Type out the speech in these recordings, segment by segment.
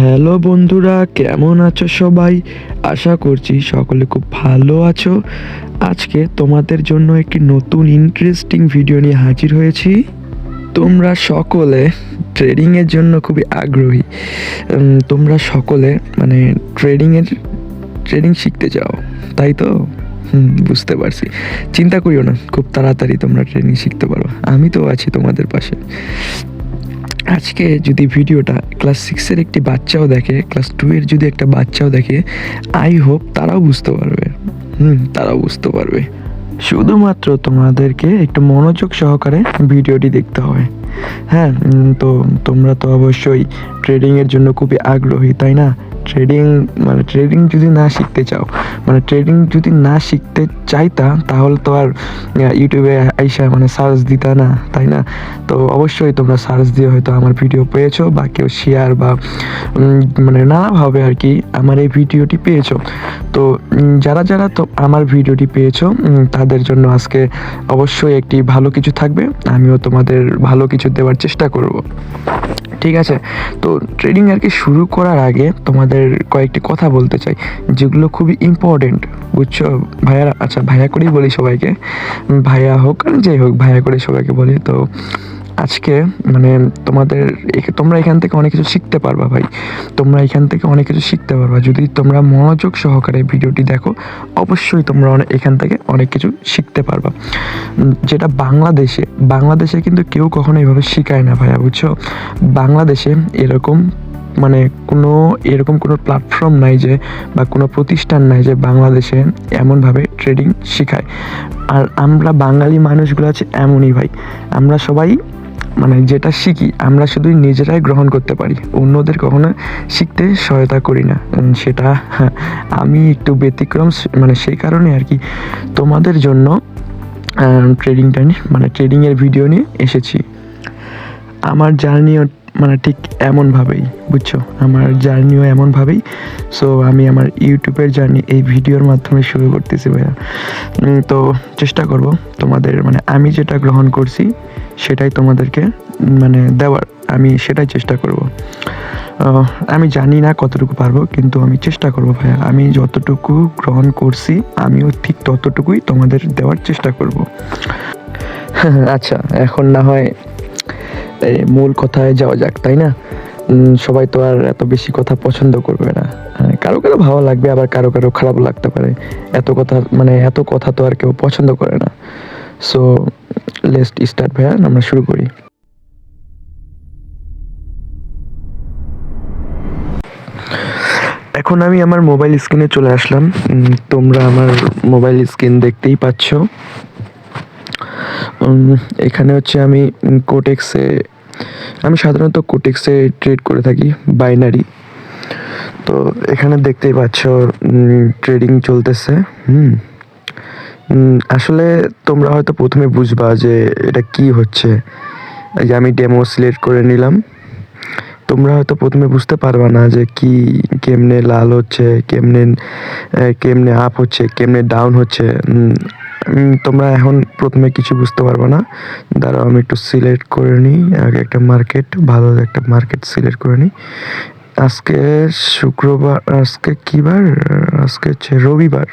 Hello বন্ধুরা, কেমন আছো সবাই? আশা করছি সকলে খুব ভালো আছো। আজকে তোমাদের জন্য একটি নতুন ইন্টারেস্টিং ভিডিও নিয়ে হাজির হয়েছি। তোমরা সকলে ট্রেডিংয়ের জন্য খুবই আগ্রহী। তোমরা সকলে মানে ট্রেডিং শিখতে চাও, তাই তো? বুঝতে পারছি। চিন্তা করিও না, খুব তাড়াতাড়ি তোমরা ট্রেডিং শিখতে পারো। আমি তো আছি তোমাদের পাশে। আজকে যদি ভিডিওটা ক্লাস 6-এর একটি বাচ্চাও দেখে, ক্লাস 2-এর যদি একটা বাচ্চাও দেখে, আই হোপ তারাও বুঝতে পারবে। তারাও বুঝতে পারবে। শুধুমাত্র তোমাদেরকে একটু মনোযোগ সহকারে ভিডিওটি দেখতে হবে। হ্যাঁ, তো তোমরা তো অবশ্যই ট্রেডিংয়ের জন্য খুবই আগ্রহী, তাই না? ট্রেডিং যদি না শিখতে চাও, ট্রেডিং যদি না শিখতে চাইতা, তাহলে তো আর ইউটিউবে আইসা সার্চ দিতা না, তাই না? তো অবশ্যই তোমরা সার্চ দিয়ে হয়তো আমার ভিডিও পেয়েছো, বা কেউ শেয়ার বা নানাভাবে আর কি আমার এই ভিডিওটি পেয়েছো। তো যারা যারা তো আমার ভিডিওটি পেয়েছো, তাদের জন্য আজকে অবশ্যই একটি ভালো কিছু থাকবে। আমিও তোমাদের ভালো কিছু দেওয়ার চেষ্টা করব, ঠিক আছে? তো ট্রেডিং আর কি শুরু করার আগে তোমাদের কয়েকটি কথা বলতে চাই, যেগুলো খুবই ইম্পর্টেন্ট, বুঝছো ভাইয়ারা? আচ্ছা, ভাইয়া করেই বলি সবাইকে, ভাইয়া হোক আর যাই হোক, ভাইয়া করে সবাইকে বলি। তো আজকে তোমরা এখান থেকে অনেক কিছু শিখতে পারবা ভাই। তোমরা এখান থেকে অনেক কিছু শিখতে পারবা যদি তোমরা মনোযোগ সহকারে ভিডিওটি দেখো। অবশ্যই তোমরা এখান থেকে অনেক কিছু শিখতে পারবা। যেটা বাংলাদেশে কিন্তু কেউ কখনো এভাবে শেখায় না ভাইয়া, বুঝছো? বাংলাদেশে এরকম কোনো প্ল্যাটফর্ম নাই যে, বা কোনো প্রতিষ্ঠান নাই যে বাংলাদেশে এমনভাবে ট্রেডিং শেখায়। আর আমরা বাঙালি মানুষগুলো আছে এমনই ভাই, আমরা সবাই যেটা শিখি আমরা শুধু নিজেরাই গ্রহণ করতে পারি, অন্যদের কখনো শিখতে সহায়তা করি না। সেটা আমি একটু ব্যতিক্রম, সেই কারণে আর কি তোমাদের জন্য ট্রেডিংয়ের ভিডিও নিয়ে এসেছি। আমার জার্নিও ঠিক এমনভাবেই, বুঝছো? আমার জার্নিও এমনভাবেই। সো আমি আমার ইউটিউবের জার্নি এই ভিডিওর মাধ্যমে শুরু করতেছি ভাইয়া। তো চেষ্টা করব তোমাদের আমি যেটা গ্রহণ করছি সেটাই তোমাদেরকে দেওয়ার, আমি সেটাই চেষ্টা করব। আমি জানি না কতটুকু পারবো, কিন্তু আমি চেষ্টা করব ভাইয়া। আমি যতটুকু গ্রহণ করছি আমিও ঠিক ততটুকুই তোমাদের দেওয়ার চেষ্টা করব। আচ্ছা, এখন না হয় এই মূল কথায় যাওয়া যাক, তাই না? সবাই তো আর এত বেশি কথা পছন্দ করবে না। কারো কারো ভালো লাগবে, আবার কারো কারো খারাপ লাগতে পারে। এত কথা তো আর কেউ পছন্দ করে না। সো লেটস স্টার্ট ভাইয়া, আমরা শুরু করি। এখন আমি আমার মোবাইল স্ক্রিনে চলে আসলাম। তোমরা আমার মোবাইল স্ক্রিন দেখতেই পাচ্ছ। এখানে হচ্ছে আমি সাধারণত কোটেক্সে ট্রেড করে থাকি, বাইনারি। তো এখানে দেখতেই পাচ্ছ ট্রেডিং চলতেছে। আসলে তোমরা হয়তো প্রথমে বুঝবা যে এটা কি হচ্ছে। এই যে আমি ডেমো সিলেক্ট করে নিলাম। তোমরা হয়তো প্রথমে বুঝতে পারবা না যে কি, কেমনে লাল হচ্ছে, কেমনে আপ হচ্ছে, কেমনে ডাউন হচ্ছে। তোমরা এখন প্রথমে কিছু বুঝতে পারবা না। দাঁড়াও, আমি একটু সিলেক্ট করে নিই আগে একটা মার্কেট, ভালো একটা মার্কেট সিলেক্ট করে নিই। আজকে শুক্রবার, আজকে কি বার? আজকে হচ্ছে রবিবার।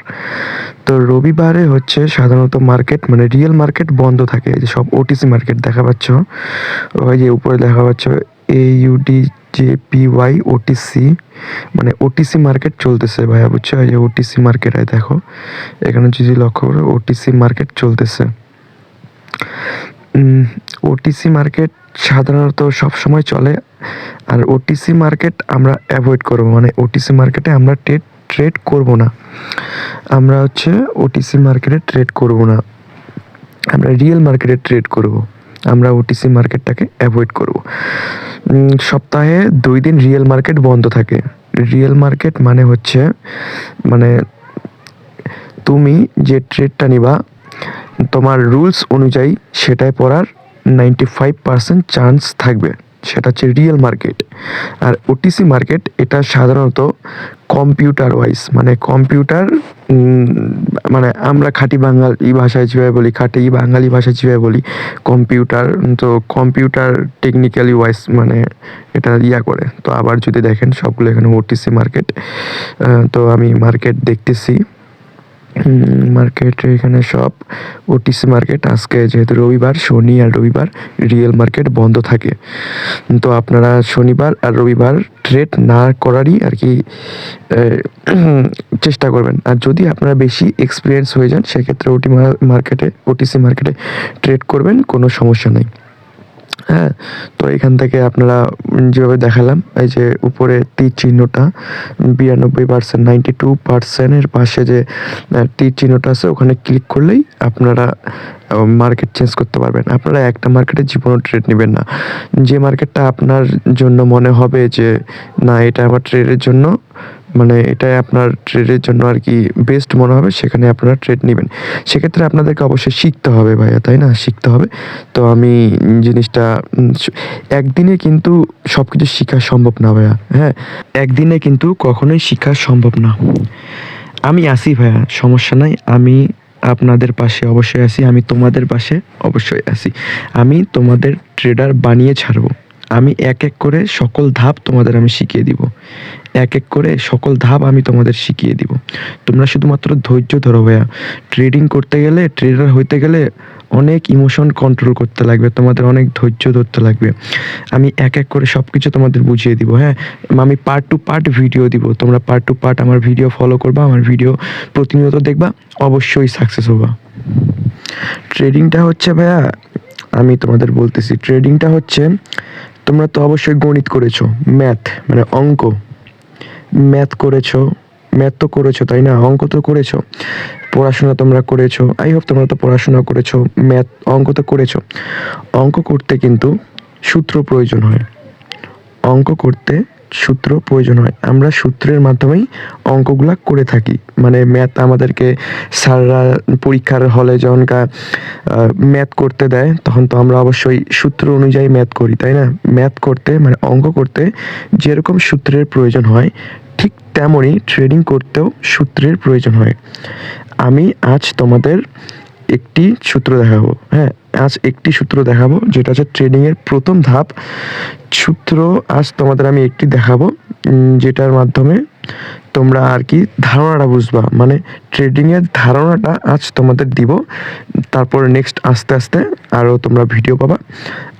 তো রবিবারে হচ্ছে সাধারণত মার্কেট রিয়েল মার্কেট বন্ধ থাকে। এই যে সব ওটিসি মার্কেট দেখা পাচ্ছ, ওই যে উপরে দেখা পাচ্ছ AUDJPY ওটিসি, ওটিসি মার্কেট চলতেছে ভাইয়া, বুঝছো? এই যে ওটিসি মার্কেট, দেখো এখানে যদি লক্ষ্য করো ওটিসি মার্কেট চলতেছে। ওটিসি মার্কেট সাধারণত সব সময় চলে। আর ওটিসি মার্কেট আমরা অ্যাভয়েড করবো, ওটিসি মার্কেটে আমরা ট্রেড করব না। আমরা হচ্ছে ওটিসি মার্কেটে ট্রেড করব না, আমরা রিয়েল মার্কেটে ট্রেড করব। আমরা ওটিসি মার্কেটটাকে অ্যাভয়েড করব। সপ্তাহে 2 দিন রিয়েল মার্কেট বন্ধ থাকে। রিয়েল মার্কেট হচ্ছে তুমি যে ট্রেডটা নিবা তোমার রুলস অনুযায়ী সেটাই পড়ার 95% চান্স থাকবে, সেটা হচ্ছে রিয়েল মার্কেট। আর ওটিসি মার্কেট এটা সাধারণত কম্পিউটার ওয়াইজ, মানে কম্পিউটার মানে আমরা খাঁটি বাঙালি ভাষায় যেভাবে বলি, খাঁটি বাঙালি ভাষায় যেভাবে বলি কম্পিউটার, তো কম্পিউটার টেকনিক্যালি ওয়াইজ মানে এটা করে। তো আবার যদি দেখেন সবগুলো এখানে ওটিসি মার্কেট, তো আমি মার্কেট দেখতেছি, মার্কেট এখানে সব ওটিসি মার্কেট। আজকে যেহেতু রবিবার, শনি আর রবিবার রিয়েল মার্কেট বন্ধ থাকে, তো আপনারা শনিবার আর রবিবার ট্রেড না করারই আর কি চেষ্টা করবেন। আর যদি আপনারা বেশি এক্সপিরিয়েন্স হয়ে যান সেক্ষেত্রে ওটিসি মার্কেটে ট্রেড করবেন, কোনো সমস্যা নেই। হ্যাঁ, তো এখান থেকে আপনারা যেভাবে দেখালাম, এই যে উপরে তীর চিহ্নটা 92%, 92%-এর পাশে যে তীর চিহ্নটা আছে ওখানে ক্লিক করলেই আপনারা মার্কেট চেঞ্জ করতে পারবেন। আপনারা একটা মার্কেটে জীবনও ট্রেড নেবেন না। যে মার্কেটটা আপনার জন্য মনে হবে যে না এটা আমার ট্রেডের জন্য, মানে এটাই আপনার ট্রেডের জন্য আর কি বেস্ট মনে হবে, সেখানে আপনারা ট্রেড নেবেন। সেক্ষেত্রে আপনাদেরকে অবশ্যই শিখতে হবে ভাইয়া, তাই না? শিখতে হবে। তো আমি জিনিসটা একদিনে কিন্তু সব কিছু শেখা সম্ভব না ভাইয়া। হ্যাঁ, একদিনে কিন্তু কখনোই শেখা সম্ভব না। আমি আছি ভাইয়া, সমস্যা নাই। আমি আপনাদের পাশে অবশ্যই আছি, আমি তোমাদের পাশে অবশ্যই আছি। আমি তোমাদের ট্রেডার বানিয়ে ছাড়বো। আমি এক এক করে সকল ধাপ তোমাদের আমি শিখিয়ে দিব। এক এক করে সকল ধাপ আমি তোমাদের শিখিয়ে দিব। তোমরা শুধুমাত্র ধৈর্য ধরো ভাইয়া। ট্রেডিং করতে গেলে, ট্রেডার হইতে গেলে অনেক ইমোশন কন্ট্রোল করতে লাগবে, তোমাদের অনেক ধৈর্য ধরতে লাগবে। আমি এক এক করে সব কিছু তোমাদের বুঝিয়ে দিব। হ্যাঁ, আমি পার্ট টু পার্ট ভিডিও দিব, তোমরা পার্ট টু পার্ট আমার ভিডিও ফলো করবা, আমার ভিডিও প্রতিনিয়ত দেখবা, অবশ্যই সাকসেস হবা। ট্রেডিংটা হচ্ছে ভাইয়া, আমি তোমাদের বলতেছি, ট্রেডিংটা হচ্ছে, তোমরা তো অবশ্যই গণিত করেছো, ম্যাথ মানে অঙ্ক, ম্যাথ করেছো, ম্যাথ তো করেছো তাই না? অঙ্ক তো করেছো, পড়াশোনা তোমরা করেছো, আই হোপ তোমরা তো পড়াশোনা করেছো, ম্যাথ অঙ্ক তো করেছো। অঙ্ক করতে কিন্তু সূত্র প্রয়োজন হয়, অঙ্ক করতে সূত্র প্রয়োজন হয়। আমরা সূত্রের মাধ্যমেই অঙ্কগুলা করে থাকি। মানে ম্যাথ আমাদেরকে স্যাররা পরীক্ষার হলে যখন ম্যাথ করতে দেয় তখন তো আমরা অবশ্যই সূত্র অনুযায়ী ম্যাথ করি, তাই না? ম্যাথ করতে মানে অঙ্ক করতে যেরকম সূত্রের প্রয়োজন হয়, ঠিক তেমনই ট্রেডিং করতেও সূত্রের প্রয়োজন হয়। আমি আজ তোমাদের একটি সূত্র দেখাবো। হ্যাঁ, আজ একটি সূত্র দেখাবো যেটা হচ্ছে ট্রেডিংয়ের প্রথম ধাপ। সূত্র আজ তোমাদের আমি একটি দেখাবো, যেটার মাধ্যমে তোমরা আর কি ধারণাটা বুঝবা, মানে ট্রেডিংয়ের ধারণাটা আজ তোমাদের দিব। তারপরে নেক্সট আস্তে আস্তে আরও তোমরা ভিডিও পাবা,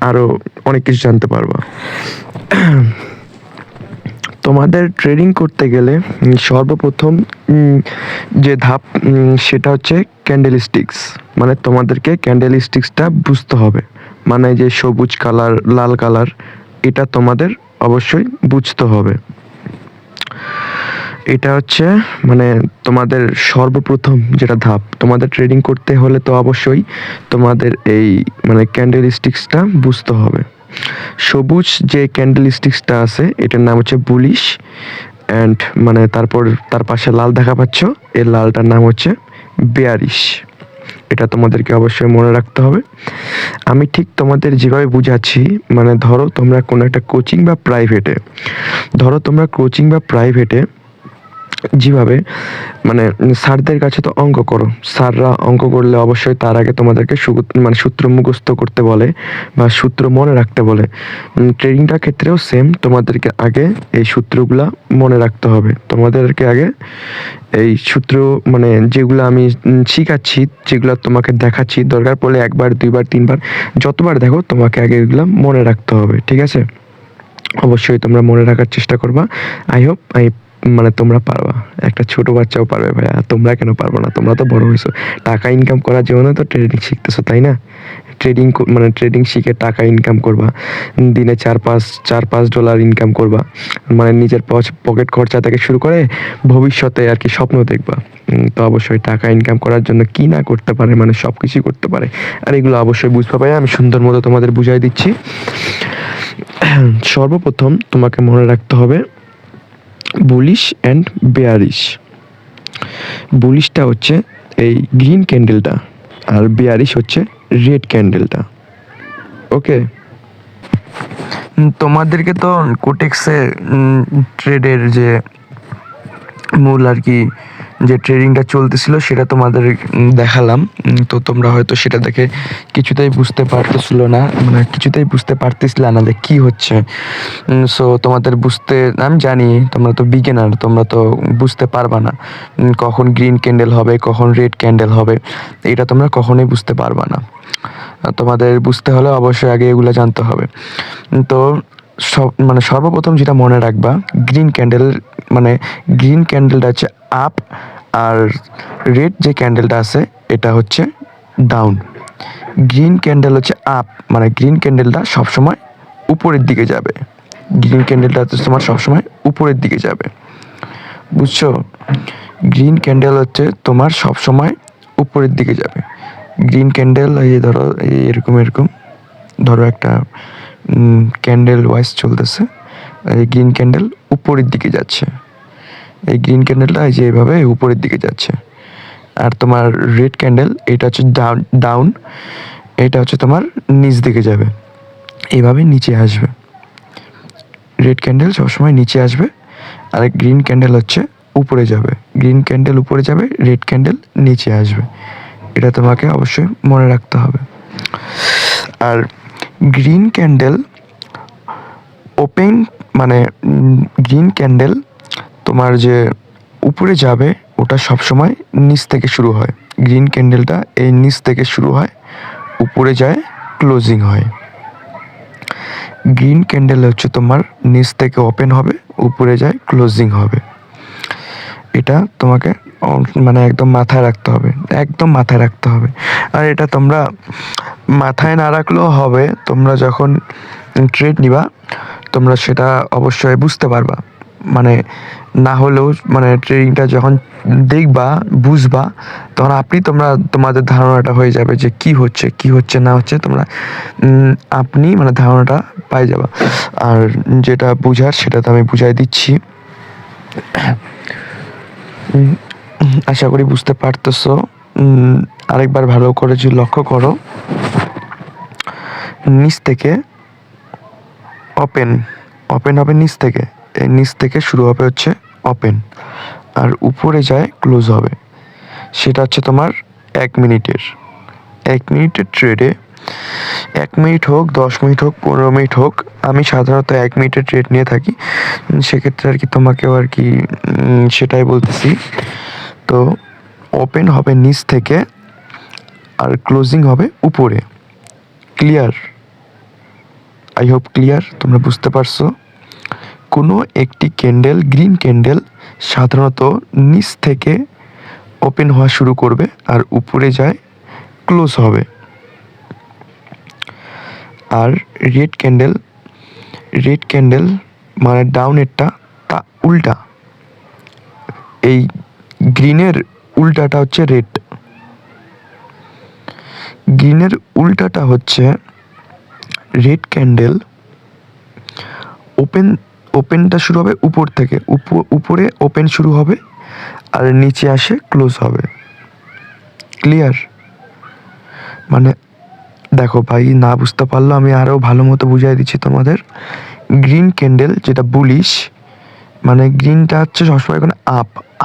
আরও অনেক কিছু জানতে পারবা। তোমাদের ট্রেডিং করতে গেলে সর্বপ্রথম যে ধাপ সেটা হচ্ছে ক্যান্ডেলস্টিক্স। মানে তোমাদেরকে ক্যান্ডেলস্টিক্সটা বুঝতে হবে, মানে যে সবুজ কালার, লাল কালার, এটা তোমাদের অবশ্যই বুঝতে হবে। এটা হচ্ছে মানে তোমাদের সর্বপ্রথম যেটা ধাপ। তোমাদের ট্রেডিং করতে হলে তো অবশ্যই তোমাদের এই মানে ক্যান্ডেলস্টিক্সটা বুঝতে হবে। সবুজ যে ক্যান্ডেলস্টিক্সটা আছে এটার নাম হচ্ছে বুলিশ, অ্যান্ড মানে তারপর তার পাশে লাল দেখা পাচ্ছ, এই লালটার নাম হচ্ছে বেয়ারিশ। এটা তোমাদেরকে অবশ্যই মনে রাখতে হবে। আমি ঠিক তোমাদের যেভাবে বুঝাচ্ছি, মানে ধরো তোমরা কোনো একটা কোচিং বা প্রাইভেটে, যেভাবে মানে স্যারদের কাছে তো অঙ্ক করো, স্যাররা অঙ্ক করলে অবশ্যই তার আগে তোমাদেরকে মানে সূত্র মুখস্থ করতে বলে বা সূত্র মনে রাখতে বলে। ট্রেডিংটার ক্ষেত্রেও সেম, তোমাদেরকে আগে এই সূত্রগুলা মনে রাখতে হবে। তোমাদেরকে আগে এই সূত্র মানে যেগুলো আমি শিখাচ্ছি, যেগুলো তোমাকে দেখাচ্ছি, দরকার পড়লে একবার, দুইবার, তিনবার, যতবার দেখো তোমাকে আগে এগুলো মনে রাখতে হবে, ঠিক আছে? অবশ্যই তোমরা মনে রাখার চেষ্টা করবা। আই হোপ মানে তোমরা পারবা, একটা ছোট বাচ্চাও পারবে ভাইয়া, তোমরা কেন পারবো না? তোমরা তো বড় হয়েছো, টাকা ইনকাম করার জন্য তো ট্রেডিং শিখতেছো, তাই না? ট্রেডিং শিখে টাকা ইনকাম করবা, দিনে $4-5 ইনকাম করবা, মানে নিজের পকেট খরচা থেকে শুরু করে ভবিষ্যতে আর কি স্বপ্ন দেখবা। তো অবশ্যই টাকা ইনকাম করার জন্য কি না করতে পারে, মানে সব কিছুই করতে পারে। আর এগুলো অবশ্যই বুঝতে পারে, আমি সুন্দর মতো তোমাদের বুঝাই দিচ্ছি। সর্বপ্রথম তোমাকে মনে রাখতে হবে বুলিশ অ্যান্ড বেয়ারিশ। বুলিশটা হচ্ছে এই গ্রিন ক্যান্ডেলটা, আর বেয়ারিশ হচ্ছে রেড ক্যান্ডেলটা। ওকে, তোমাদেরকে তো কোটেক্সে ট্রেডের যে মূল আর কি যে ট্রেডিংটা চলতেছিল সেটা তোমাদের দেখালাম। তো তোমরা হয়তো সেটা দেখে কিছুতেই বুঝতে পারতেছিল না, মানে কিছুতেই বুঝতে পারতেছিল না যে কী হচ্ছে। সো তোমাদের বুঝতে, আমি জানি তোমরা তো বিগিনার, তোমরা তো বুঝতে পারবা না কখন গ্রিন ক্যান্ডেল হবে, কখন রেড ক্যান্ডেল হবে, এটা তোমরা কখনোই বুঝতে পারবা না। তোমাদের বুঝতে হলে অবশ্যই আগে এগুলো জানতে হবে। তো মানে সর্বপ্রথম যেটা মনে রাখবা, গ্রিন ক্যান্ডেল মানে গ্রিন ক্যান্ডেলটা হচ্ছে আপ, আর রেড যে ক্যান্ডেলটা আছে এটা হচ্ছে ডাউন। গ্রিন ক্যান্ডেল হচ্ছে আপ, মানে গ্রিন ক্যান্ডেলটা সবসময় উপরের দিকে যাবে। গ্রিন ক্যান্ডেলটা হচ্ছে তোমার সবসময় উপরের দিকে যাবে, বুঝছো? গ্রিন ক্যান্ডেল হচ্ছে তোমার সবসময় উপরের দিকে যাবে। গ্রিন ক্যান্ডেল এই ধরো এরকম এরকম ধরো একটা ক্যান্ডেল ওয়াইজ চলতেছে, এই গ্রিন ক্যান্ডেল উপরের দিকে যাচ্ছে, এই গ্রিন ক্যান্ডেলটা এই যে এইভাবে উপরের দিকে যাচ্ছে। আর তোমার রেড ক্যান্ডেল এটা হচ্ছে ডাউন, এটা হচ্ছে তোমার নিচ দিকে যাবে, এইভাবে নিচে আসবে। রেড ক্যান্ডেল সবসময় নিচে আসবে, আর গ্রিন ক্যান্ডেল হচ্ছে উপরে যাবে। গ্রিন ক্যান্ডেল উপরে যাবে, রেড ক্যান্ডেল নিচে আসবে। এটা তোমাকে অবশ্যই মনে রাখতে হবে। আর গ্রিন ক্যান্ডেল ওপেন, মানে গ্রিন ক্যান্ডেল তোমার যে উপরে যাবে ওটা সবসময় নিচ থেকে শুরু হয়। গ্রিন ক্যান্ডেলটা এই নিচ থেকে শুরু হয়, উপরে যায়, ক্লোজিং হয়। গ্রিন ক্যান্ডেল হচ্ছে তোমার নিচ থেকে ওপেন হবে, উপরে যায়, ক্লোজিং হবে। এটা তোমাকে মানে একদম মাথায় রাখতে হবে, একদম মাথায় রাখতে হবে। আর এটা তোমরা মাথায় না রাখলেও হবে, তোমরা যখন ট্রেড নিবা তোমরা সেটা অবশ্যই বুঝতে পারবা। মানে না হলেও মানে ট্রেডিংটা যখন দেখবা, বুঝবা, তখন তোমাদের ধারণাটা হয়ে যাবে যে কি হচ্ছে কি হচ্ছে না হচ্ছে, তোমরা আপনি মানে ধারণাটা পাই যাবা। আর যেটা বুঝার সেটা তো আমি বুঝাই দিচ্ছি। আশা করি বুঝতে পারতেছো। আরেকবার ভালো করে যদি লক্ষ্য করো, নিচ থেকে ওপেন হবে, নিচ থেকে, এই নিচ থেকে শুরু হবে হচ্ছে ওপেন, আর উপরে যায় ক্লোজ হবে। সেটা হচ্ছে তোমার 1 মিনিটের ট্রেডে। 1 মিনিট হোক, 10 মিনিট হোক, 15 মিনিট হোক, আমি সাধারণত 1 মিনিটের ট্রেড নিয়ে থাকি। সেক্ষেত্রে আর কি তোমাকেও আর কি সেটাই বলতেছি। তো ওপেন হবে নিচ থেকে, আর ক্লোজিং হবে উপরে। ক্লিয়ার? আই হোপ ক্লিয়ার, তোমরা বুঝতে পারছো। কোনো একটি ক্যান্ডেল, গ্রিন ক্যান্ডেল সাধারণত নিচ থেকে ওপেন হওয়া শুরু করবে আর উপরে যায়, ক্লোজ হবে। আর রেড ক্যান্ডেল মানে ডাউনেরটা তা উল্টা, এই গ্রিনের উল্টাটা হচ্ছে রেড, গ্রিনের উল্টাটা হচ্ছে রেড ক্যান্ডেল। ওপেনটা শুরু হবে উপর থেকে, উপরে ওপেন শুরু হবে আর নিচে আসে ক্লোজ হবে। ক্লিয়ার? মানে দেখো ভাই, না বুঝতে পারলো আমি আরও ভালো মতো বুঝিয়ে দিচ্ছি তোমাদের। গ্রিন ক্যান্ডেল যেটা বুলিশ, মানে গ্রিনটা হচ্ছে সবসময় কোনো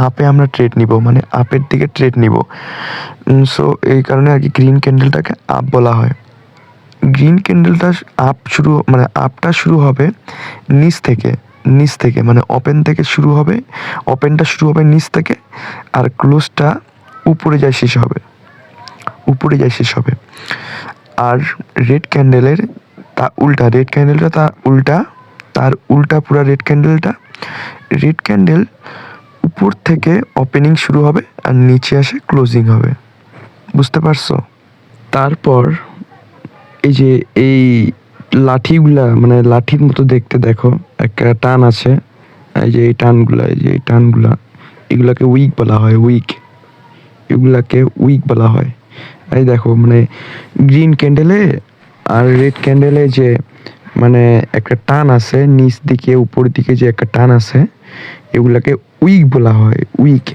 আপে আমরা ট্রেড নিব, মানে আপের দিকে ট্রেড নিব। সো এই কারণে আর কি গ্রিন ক্যান্ডেলটাকে আপ বলা হয়। গ্রিন ক্যান্ডেলটা মানে আপটা শুরু হবে নিচ থেকে মানে ওপেন থেকে শুরু হবে, ওপেনটা শুরু হবে নিচ থেকে, আর ক্লোজটা উপরে যায় শেষ হবে। আর রেড ক্যান্ডেলের তা উল্টা, তার উল্টা পুরা রেড ক্যান্ডেল উপর থেকে ওপেনিং শুরু হবে আর নিচে আসে ক্লোজিং হবে। বুঝতে পারছো? তারপর এই যে এই লাঠিগুলা, মানে লাঠির মতো দেখতে, দেখো একটা টান আছে, এই যে এই টানগুলা এগুলাকে উইক বলা হয়, এগুলাকে উইক বলা হয়। এই দেখো মানে গ্রিন ক্যান্ডেলে আর রেড ক্যান্ডেলে যে মানে একটা টান আছে, নিচ দিকে উপর দিকে যে একটা টান আছে, এগুলাকে উইক বলা হয়, উইক।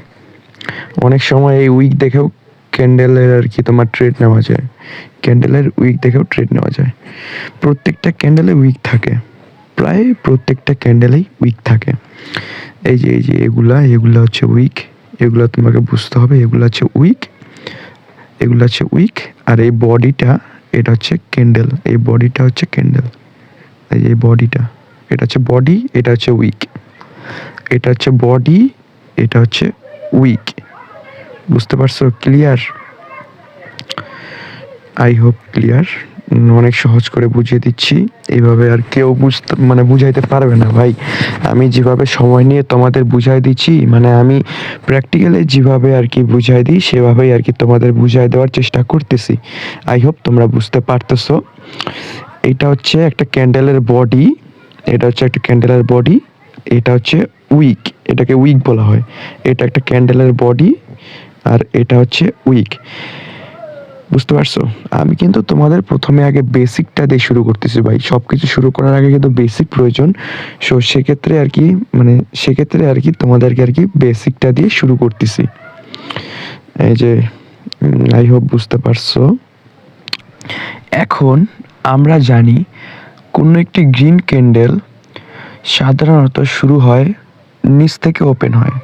অনেক সময় এই উইক দেখেও ক্যান্ডেলের আর কি তোমার ট্রেড নেওয়া যায়, প্রত্যেকটা ক্যান্ডেলে উইক থাকে, প্রায় প্রত্যেকটা ক্যান্ডেলেই উইক থাকে। এই যে এগুলা হচ্ছে উইক, এগুলো তোমাকে বুঝতে হবে, এগুলো হচ্ছে উইক, এগুলো হচ্ছে উইক। আর এই বডিটা এটা হচ্ছে ক্যান্ডেল, এই বডিটা হচ্ছে ক্যান্ডেল, এই বডিটা এটা হচ্ছে বডি, এটা হচ্ছে উইক, এটা হচ্ছে বডি, এটা হচ্ছে উইক। বুঝতে পারছো? ক্লিয়ার? I hope clear. অনেক সহজ করে বুঝিয়ে দিচ্ছি, এইভাবে আর কেউ বুঝাইতে পারবে না ভাই। আমি যেভাবে সময় নিয়ে তোমাদের বুঝাই দিচ্ছি, মানে আমি প্র্যাকটিক্যালি যেভাবে আর কি বুঝাই দিই সেভাবেই আর কি তোমাদের বুঝাই দেওয়ার চেষ্টা করতেছি। আই হোপ তোমরা বুঝতে পারতেছো। এটা হচ্ছে একটা ক্যান্ডেলের বডি, এটা হচ্ছে একটা ক্যান্ডেলের বডি, এটা হচ্ছে উইক, এটাকে উইক বলা হয়। এটা একটা ক্যান্ডেলের বডি আর এটা হচ্ছে উইক। বুঝতে পারছো? আমি কিন্তু তোমাদের প্রথমে আগে বেসিকটা দিয়ে শুরু করতেছি ভাই। সব কিছু শুরু করার আগে কিন্তু বেসিক প্রয়োজন। সো সেক্ষেত্রে আর কি তোমাদেরকে আর কি বেসিকটা দিয়ে শুরু করতেছি। এই যে আই হোপ বুঝতে পারছো। এখন আমরা জানি কোনো একটি গ্রিন ক্যান্ডেল সাধারণত শুরু হয় নিচ থেকে ওপেন হয়,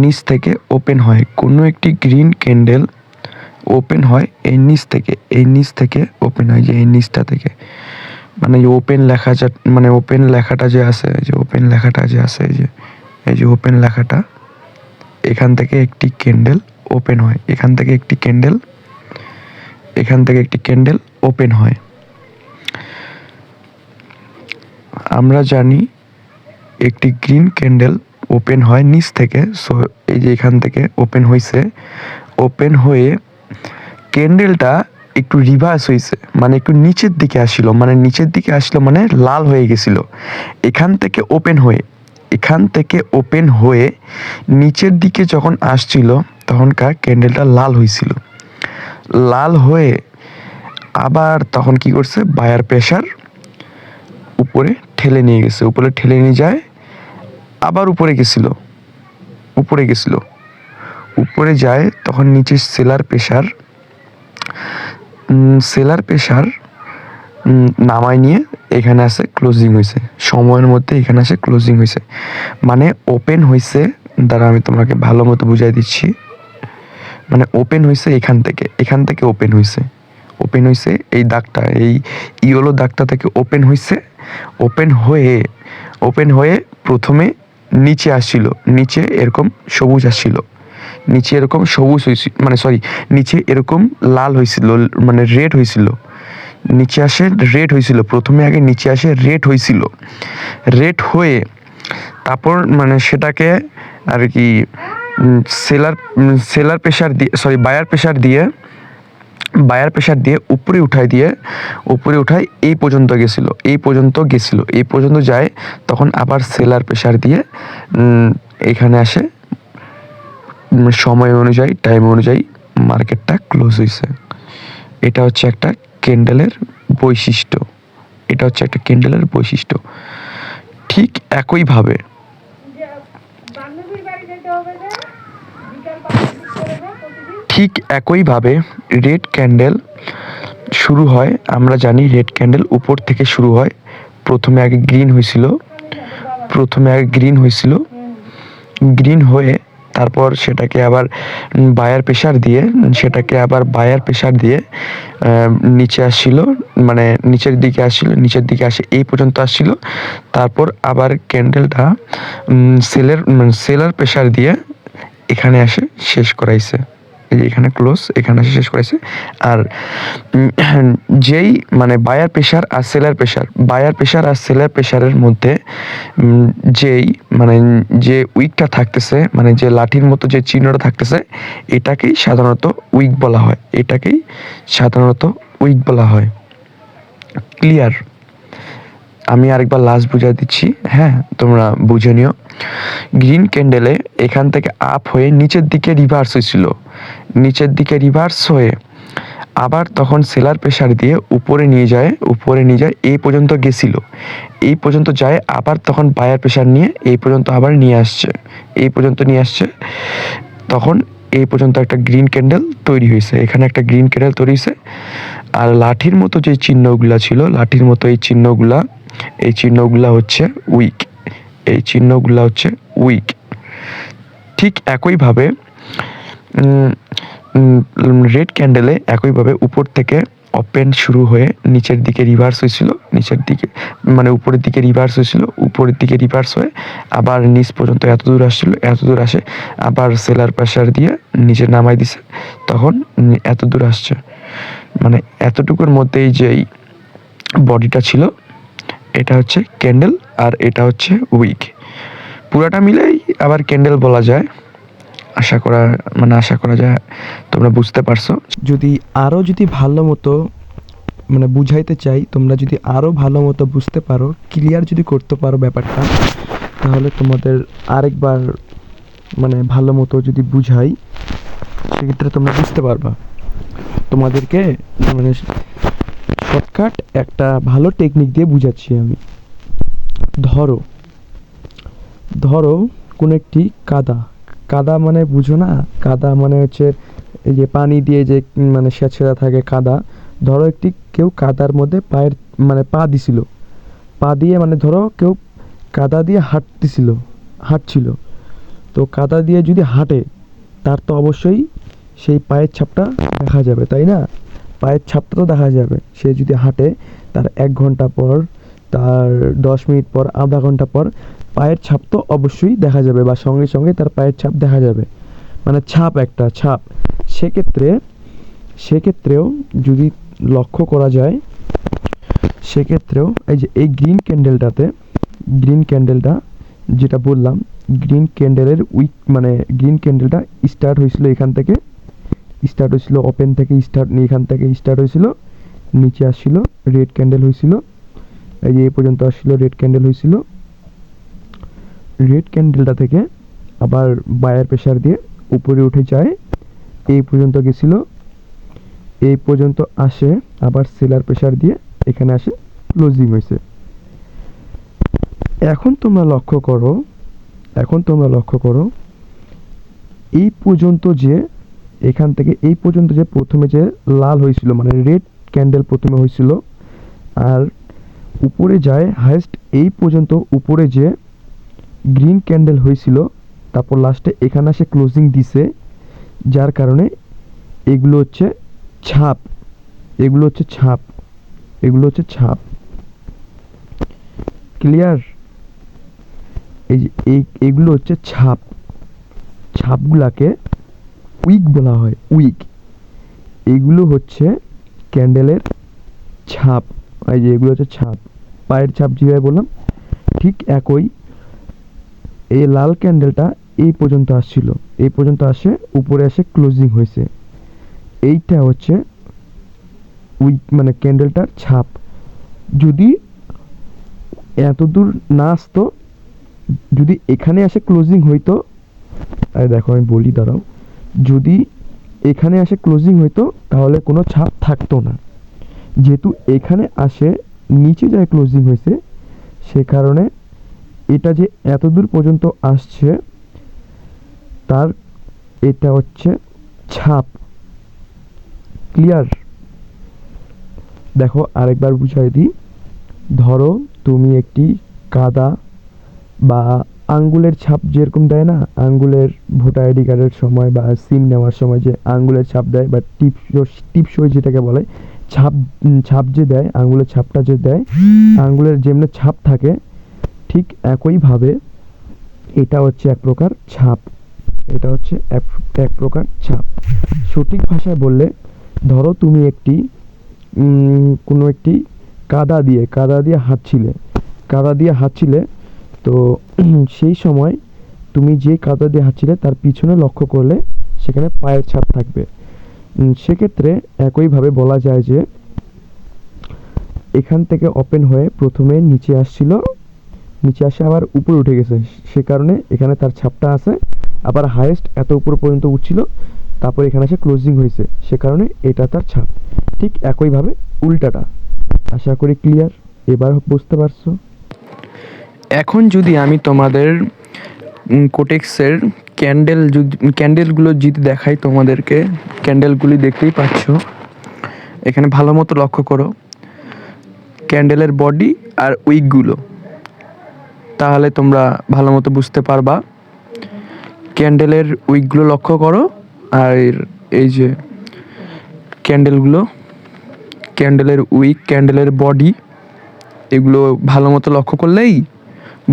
নিচ থেকে ওপেন হয়। কোনো একটি গ্রিন ক্যান্ডেল ওপেন হয় এই নিচ থেকে, এই নিচ থেকে ওপেন হয়, যে এই নিচটা থেকে, মানে ওপেন লেখা মানে ওপেন লেখাটা যে আছে, যে ওপেন লেখাটা যে আছে, এই যে ওপেন লেখাটা, এখান থেকে একটি ক্যান্ডেল ওপেন হয়, এখান থেকে একটি ক্যান্ডেল, এখান থেকে একটি ক্যান্ডেল ওপেন হয়। আমরা জানি একটি গ্রিন ক্যান্ডেল ওপেন হয় নিচ থেকে। সো এই যে এখান থেকে ওপেন হয়েছে, ওপেন হয়ে ক্যান্ডেলটা একটু রিভার্স হয়েছে, মানে একটু নিচের দিকে আসছিল, মানে নিচের দিকে আসলো মানে লাল হয়ে গেছিল। এখান থেকে ওপেন হয়ে, এখান থেকে ওপেন হয়ে নিচের দিকে যখন আসছিল তখনকার ক্যান্ডেলটা লাল হয়েছিল। লাল হয়ে আবার তখন কি করছে, বায়ার প্রেশার উপরে ঠেলে নিয়ে গেছে, উপরে ঠেলে নিয়ে যায়, আবার উপরে গেছিল, উপরে গেছিল, উপরে যায়, তখন নিচে সেলার প্রেশার, সেলার প্রেশার নামায় নিয়ে এখানে আসে ক্লোজিং হয়েছে, সময়ের মধ্যে এখানে আসে ক্লোজিং হয়েছে। মানে ওপেন হয়েছে, দ্বারা আমি তোমাকে ভালো মতো বুঝাই দিচ্ছি, মানে ওপেন হয়েছে এখান থেকে, এখান থেকে ওপেন হয়েছে, ওপেন হয়েছে এই দাগটা, এই ইয়েলো দাগটা থেকে ওপেন হয়েছে। ওপেন হয়ে প্রথমে নিচে আসছিল, নিচে এরকম সবুজ আসছিল, নিচে এরকম সবুজ হয়েছিল, মানে সরি, নিচে এরকম লাল হয়েছিল, মানে রেড হয়েছিল, নিচে আসে রেড হয়েছিল, প্রথমে আগে নিচে আসে রেড হয়েছিল, রেড হয়ে তারপর মানে সেটাকে আর কি সেলার প্রেশার দিয়ে, সরি বায়ার প্রেশার দিয়ে উপরে উঠায় এই পর্যন্ত গেছিল, এই পর্যন্ত যায়, তখন আবার সেলার প্রেশার দিয়ে এখানে আসে, সময় অনুযায়ী, টাইম অনুযায়ী মার্কেটটা ক্লোজ হয়েছে। এটা হচ্ছে একটা ক্যান্ডেলের বৈশিষ্ট্য, এটা হচ্ছে একটা ক্যান্ডেলের বৈশিষ্ট্য। ঠিক একইভাবে রেড ক্যান্ডেল শুরু হয়। আমরা জানি রেড ক্যান্ডেল উপর থেকে শুরু হয়, প্রথমে আগে গ্রিন হয়েছিল, গ্রিন হয়ে তারপর সেটাকে আবার বায়ার প্রেশার দিয়ে নিচে আসছিল, মানে নিচের দিকে আসে এই পর্যন্ত আসছিল। তারপর আবার ক্যান্ডেলটা সেলার প্রেশার দিয়ে এখানে আসে শেষ করাইছে, এখানে ক্লোজ, এখানে এসে শেষ করেছে। আর যেই মানে বায়ার প্রেশার আর সেলার প্রেশারের মধ্যে যেই মানে যে উইকটা থাকতেছে, মানে যে লাঠির মতো যে চিহ্নটা থাকতেছে, এটাকেই সাধারণত উইক বলা হয়। ক্লিয়ার? আমি আরেকবার লাস্ট বুঝিয়ে দিচ্ছি, হ্যাঁ তোমরা বুঝে নিও। গ্রিন ক্যান্ডেলে এখান থেকে আপ হয়ে নিচের দিকে রিভার্স হয়ে আবার তখন সেলার প্রেশার দিয়ে উপরে নিয়ে যায়, এই পর্যন্ত গেছিল, এই পর্যন্ত যায়, আবার তখন বায়ার প্রেশার নিয়ে এই পর্যন্ত আবার নিয়ে আসছে, তখন এই পর্যন্ত একটা গ্রিন ক্যান্ডেল তৈরি হয়েছে, এখানে একটা গ্রিন ক্যান্ডেল তৈরি হয়েছে। আর লাঠির মতো যে চিহ্নগুলা ছিল, এই চিহ্নগুলা এই চিহ্নগুলো হচ্ছে উইক, এই চিহ্নগুলো হচ্ছে উইক। ঠিক একইভাবে রেড ক্যান্ডেলে একইভাবে উপর থেকে ওপেন শুরু হয়ে নিচের দিকে রিভার্স হয়েছিল, নিচের দিকে মানে উপরের দিকে রিভার্স হয়েছিল, উপরের দিকে রিভার্স হয়ে আবার নিচ পর্যন্ত এত দূর আসছিল, এত দূর আসে আবার সেলার প্রেসার দিয়ে নিচে নামাই দিছে, তখন এত দূর আসছে। মানে এতটুকুর মধ্যেই যেই বডিটা ছিল এটা হচ্ছে ক্যান্ডেল আর এটা হচ্ছে উইক। পুরাটা মিলেই আবার ক্যান্ডেল বলা যায়। আশা করা যায় তোমরা বুঝতে পারছো। যদি ভালো মতো বুঝাইতে চাই, তোমরা যদি আরও ভালো মতো বুঝতে পারো, ক্লিয়ার যদি করতে পারো ব্যাপারটা, তাহলে তোমাদের আরেকবার ভালো মতো যদি বুঝাই, সেক্ষেত্রে তোমরা বুঝতে পারবা। তোমাদেরকে শর্টকাট একটা ভালো টেকনিক দিয়ে বুঝাচ্ছি আমি। ধরো কোনো একটি কাদা বুঝো না? কাদা হচ্ছে এই যে পানি দিয়ে যে সেঁচেরা থাকে কাদা। ধরো কেউ কাদার মধ্যে পায়ের পা দিছিল, পা দিয়ে ধরো কেউ কাদা দিয়ে হাঁটছিল। তো কাদা দিয়ে যদি হাঁটে, তার তো অবশ্যই সেই পায়ের ছাপটা দেখা যাবে, তাই না? পায়ের ছাপটা তো দেখা যাবে। সে যদি হাঁটে, তার 1 ঘন্টা পর, তার 10 মিনিট পর, আধা ঘন্টা পর পায়ের ছাপ তো অবশ্যই দেখা যাবে, বা সঙ্গে সঙ্গে তার পায়ের ছাপ দেখা যাবে, একটা ছাপ। সেক্ষেত্রেও যদি লক্ষ্য করা যায়, সেক্ষেত্রেও এই যে এই গ্রিন ক্যান্ডেলটা যেটা বললাম, গ্রিন ক্যান্ডেলের গ্রিন ক্যান্ডেলটা স্টার্ট হয়েছিল এখান থেকে, ওপেন থেকে এখান থেকে স্টার্ট হয়েছিল, নিচে আসছিল রেড ক্যান্ডেল হয়েছিল, এই যে এই পর্যন্ত আসছিল রেড ক্যান্ডেল হয়েছিল। রেড ক্যান্ডেলটা থেকে আবার বায়ার প্রেসার দিয়ে উপরে উঠে যায়, এই পর্যন্ত গেছিল, এই পর্যন্ত আসে, আবার সেলার প্রেসার দিয়ে এখানে আসে, ক্লোজিং হয়েছে। এখন তোমরা লক্ষ্য করো এই পর্যন্ত যে, এখান থেকে এই পর্যন্ত যে প্রথমে যে লাল হয়েছিল, রেড ক্যান্ডেল প্রথমে হয়েছিল, আর উপরে যায় হাইস্ট এই পর্যন্ত উপরে যে গ্রিন ক্যান্ডেল হয়েছিল, তারপর লাস্টে এখানে এসে ক্লোজিং দিছে, যার কারণে এগুলো হচ্ছে ছাপ। ক্লিয়ার? এইগুলো হচ্ছে ছাপগুলাকে উইক বলা হয়, উইক। এগুলো হচ্ছে ক্যান্ডেলের ছাপ। এই যে এগুলো হচ্ছে ছাপ, পায়ের ছাপ যেভাবে বললাম, ঠিক একই। এই লাল ক্যান্ডেলটা এই পর্যন্ত আসছিল, এই পর্যন্ত আসে, উপরে এসে ক্লোজিং হয়েছে। এইটা হচ্ছে উইক, ক্যান্ডেলটার ছাপ। যদি এত দূর না আসতো, যদি এখানে এসে ক্লোজিং হইতো, দেখো আমি বলি, দাঁড়াও, যদি এখানে এসে ক্লোজিং হইতো তাহলে কোনো ছাপ থাকতো না। যেহেতু এখানে আসে নিচে যায় ক্লোজিং হয়েছে, সে কারণে এটা যে এত দূর পর্যন্ত আসছে, তার এটা হচ্ছে ছাপ। ক্লিয়ার? দেখো আরেকবার বুঝাই দিই। ধরো তুমি একটি কাদা বা আঙ্গুলের ছাপ যেরকম দেয় না, আঙ্গুলের ভোটার আইডি কার্ডের সময় বা সিম নেওয়ার সময় যে আঙ্গুলের ছাপ দেয়, বা টিপসই যেটাকে বলে, ছাপ যে দেয়, আঙ্গুলের ছাপটা যে দেয়, আঙ্গুলের যেমনি ছাপ থাকে, ঠিক একইভাবে এটা হচ্ছে এক প্রকার ছাপ। সঠিক ভাষায় বললে, ধরো তুমি কোনো একটি কাদা দিয়ে হাঁটছিলে, তো সেই সময় তুমি যে কাদা দিয়ে হাঁটছিলে তার পিছনে লক্ষ্য করলে সেখানে পায়ের ছাপ থাকবে। সেক্ষেত্রে একইভাবে বলা যায় যে এখান থেকে ওপেন হয়ে প্রথমে নিচে আসে আবার উপরে উঠে গেছে, সে কারণে এখানে তার ছাপটা আছে। আবার হাইয়েস্ট এত উপর পর্যন্ত উঠছিল, তারপর এখানে এসে ক্লোজিং হয়েছে, সে কারণে এটা তার ছাপ। ঠিক একইভাবে উল্টাটা। আশা করি ক্লিয়ার, এবার বুঝতে পারছো। এখন যদি আমি তোমাদের কোটেক্সের ক্যান্ডেলগুলো যদি দেখাই, তোমাদেরকে ক্যান্ডেলগুলি দেখতেই পাচ্ছ, এখানে ভালো মতো লক্ষ্য করো। ক্যান্ডেলের বডি আর উইকগুলো, তাহলে তোমরা ভালো মতো বুঝতে পারবা। ক্যান্ডেলের উইকগুলো লক্ষ্য করো, আর এই যে ক্যান্ডেলগুলো, ক্যান্ডেলের উইক, ক্যান্ডেলের বডি, এগুলো ভালো মতো লক্ষ্য করলেই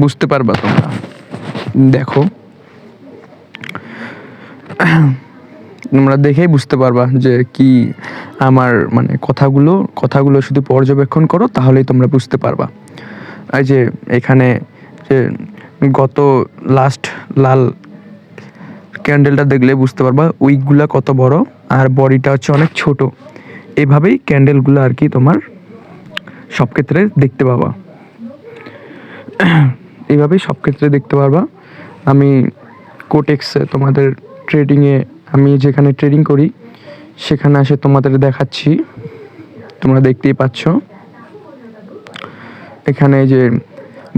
বুঝতে পারবা তোমরা। দেখো, তোমরা দেখেই বুঝতে পারবা যে কি আমার মানে কথাগুলো শুধু পর্যবেক্ষণ করো, তাহলেই তোমরা বুঝতে পারবা। এই যে এখানে যে গত লাস্ট লাল ক্যান্ডেলটা দেখলে বুঝতে পারবা উইকগুলো কত বড় আর বডিটা হচ্ছে অনেক ছোট। এভাবেই ক্যান্ডেলগুলো আর কি তোমার সব ক্ষেত্রে দেখতে পাবা, এইভাবেই সব ক্ষেত্রে দেখতে পারবা। আমি কোটেক্সে তোমাদের ট্রেডিংয়ে, আমি যেখানে ট্রেডিং করি সেখানে এসে তোমাদের দেখাচ্ছি, তোমরা দেখতেই পাচ্ছ। এখানে যে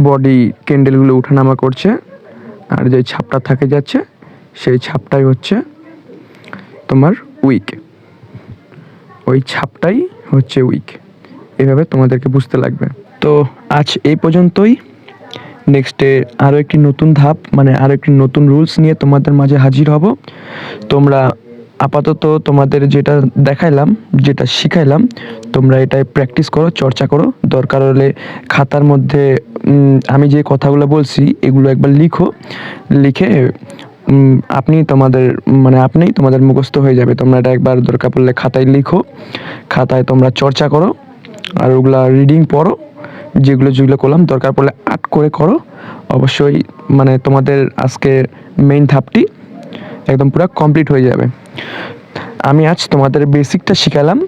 বডি ক্যান্ডেলগুলো ওঠানামা করছে, আর যে ছাপটা থাকে যাচ্ছে সেই ছাপটাই হচ্ছে তোমার উইক, ওই ছাপটাই হচ্ছে উইক। এভাবে তোমাদেরকে বুঝতে লাগবে। তো আজ এই পর্যন্তই। নেক্সটে আরও একটি নতুন ধাপ, মানে আরও একটি নতুন রুলস নিয়ে তোমাদের মাঝে হাজির হব। তোমরা আপাতত তোমাদের যেটা দেখাইলাম, যেটা শিখাইলাম, তোমরা এটাই প্র্যাকটিস করো, চর্চা করো। দরকার হলে খাতার মধ্যে আমি যে কথাগুলো বলছি এগুলো একবার লিখে আপনিই তোমাদের মুখস্থ হয়ে যাবে। তোমরা এটা একবার দরকার পড়লে খাতায় লিখো, খাতায় তোমরা চর্চা করো, আর ওগুলা রিডিং পড়ো, যেগুলো করলাম দরকার পড়লে আট করে করো। অবশ্যই মানে তোমাদের আজকে মেইন ধাপটি একদম পুরো কমপ্লিট হয়ে যাবে। আমি আজ তোমাদের বেসিকটা শিখালাম।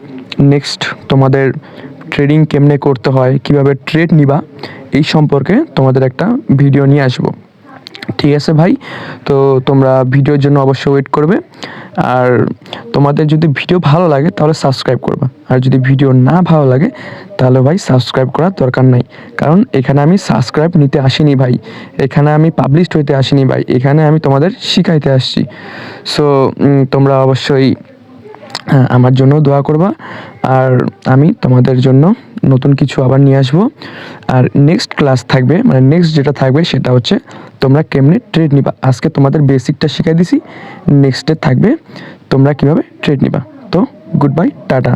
নেক্সট তোমাদের ট্রেডিং কেমনে করতে হয়, কিভাবে ট্রেড নিবা, এই সম্পর্কে তোমাদের একটা ভিডিও নিয়ে আসবো। ঠিক আছে ভাই? তো তোমরা ভিডিওর জন্য অবশ্যই ওয়েট করবে। আর তোমাদের যদি ভিডিও ভালো লাগে তাহলে সাবস্ক্রাইব করবা, আর যদি ভিডিও না ভালো লাগে তাহলে ভাই সাবস্ক্রাইব করার দরকার নাই। কারণ এখানে আমি সাবস্ক্রাইব নিতে আসিনি ভাই, এখানে আমি পাবলিশড হইতে আসিনি ভাই, এখানে আমি তোমাদের শিখাইতে আসছি। সো তোমরা অবশ্যই আমার জন্য দোয়া করবা, আর আমি তোমাদের জন্য নতুন কিছু আবার নিয়ে আসবো। আর নেক্সট ক্লাস থাকবে, মানে নেক্সট যেটা থাকবে সেটা হচ্ছে তোমরা কেমনে ট্রেড নিবা। আজকে তোমাদের বেসিকটা শিখাই দিছি, নেক্সটে থাকবে তোমরা কিভাবে ট্রেড নিবা। তো গুড বাই, টাটা।